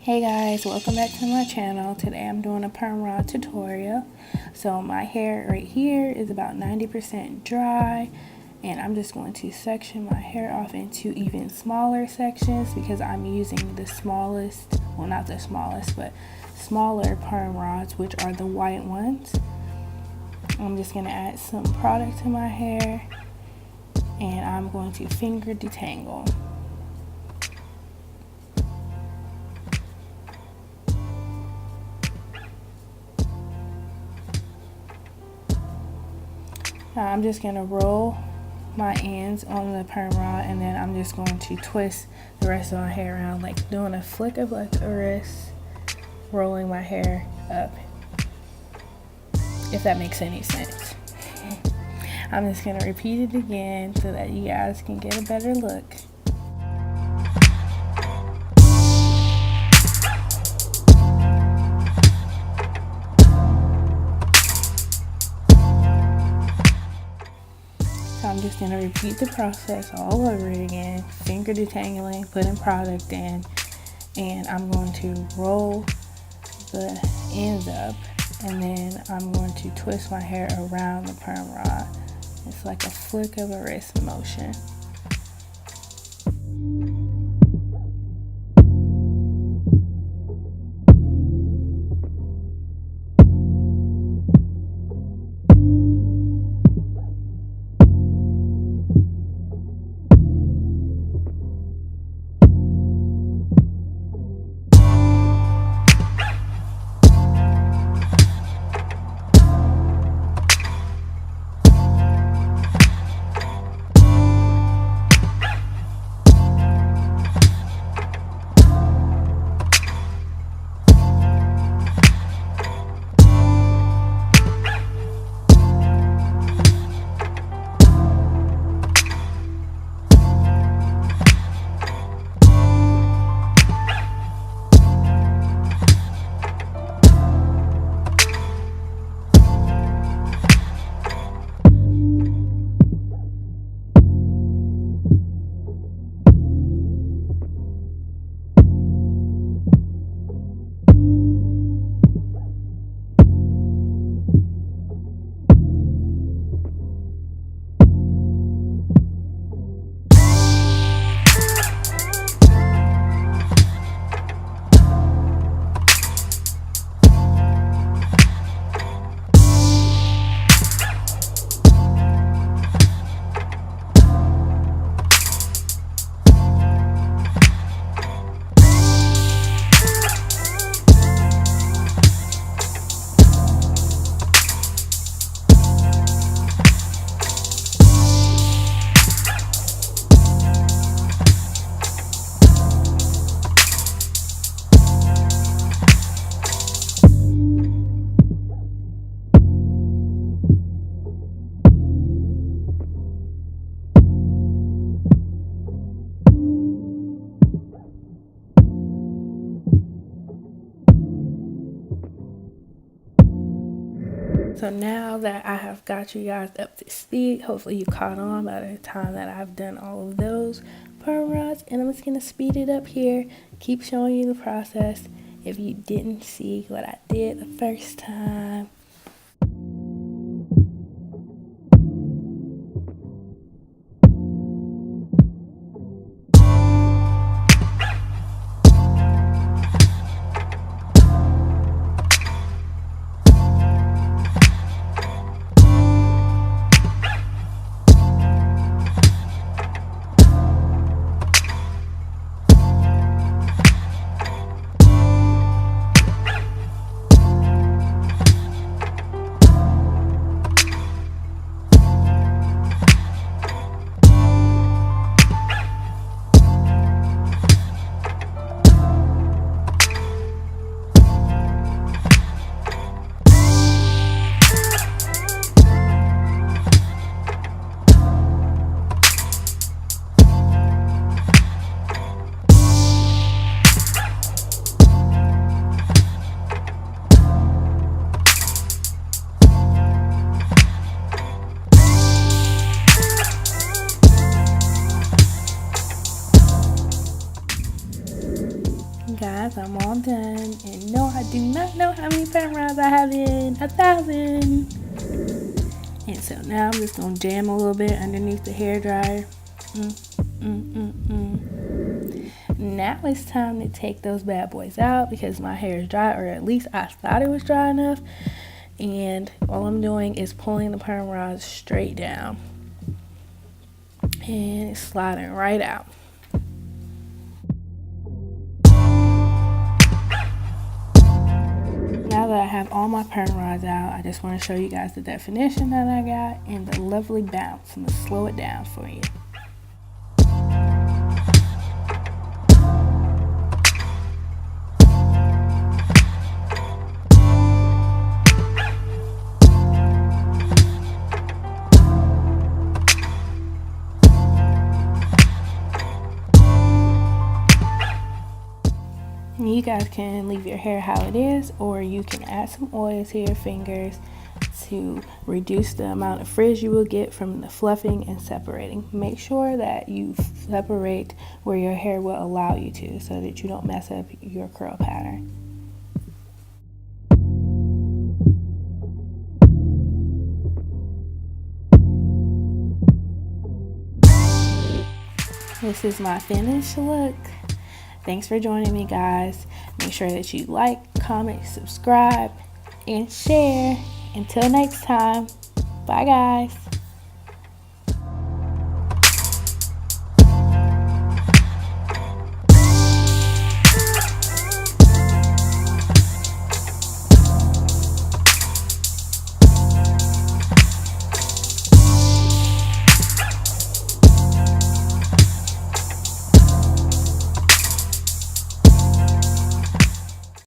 Hey guys, welcome back to my channel. Today I'm doing a perm rod tutorial. So my hair right here is about 90% dry, and I'm just going to section my hair off into even smaller sections because I'm using the smallest, well not the smallest, but smaller perm rods, which are the white ones. I'm just going to add some product to my hair and I'm going to finger detangle. Now I'm just going to roll my ends on the perm rod, and then I'm just going to twist the rest of my hair around, like doing a flick of like a wrist, rolling my hair up, if that makes any sense. I'm just going to repeat it again so that you guys can get a better look. So I'm just going to repeat the process all over again, finger detangling, putting product in, and I'm going to roll the ends up, and then I'm going to twist my hair around the perm rod. It's like a flick of a wrist motion. So now that I have got you guys up to speed, hopefully you caught on by the time that I've done all of those perm rods, and I'm just going to speed it up here, keep showing you the process if you didn't see what I did the first time. guys, I'm all done. And no, I do not know how many perm rods I have in. 1,000. And so now I'm just going to jam a little bit underneath the hair dryer. Now it's time to take those bad boys out because my hair is dry, or at least I thought it was dry enough. And all I'm doing is pulling the perm rods straight down. And it's sliding right out. Now that I have all my perm rods out, I just want to show you guys the definition that I got and the lovely bounce. I'm going to slow it down for you. You guys can leave your hair how it is, or you can add some oil to your fingers to reduce the amount of frizz you will get from the fluffing and separating. Make sure that you separate where your hair will allow you to, so that you don't mess up your curl pattern. This is my finished look. Thanks for joining me, guys. Make sure that you like, comment, subscribe, and share. Until next time, bye guys.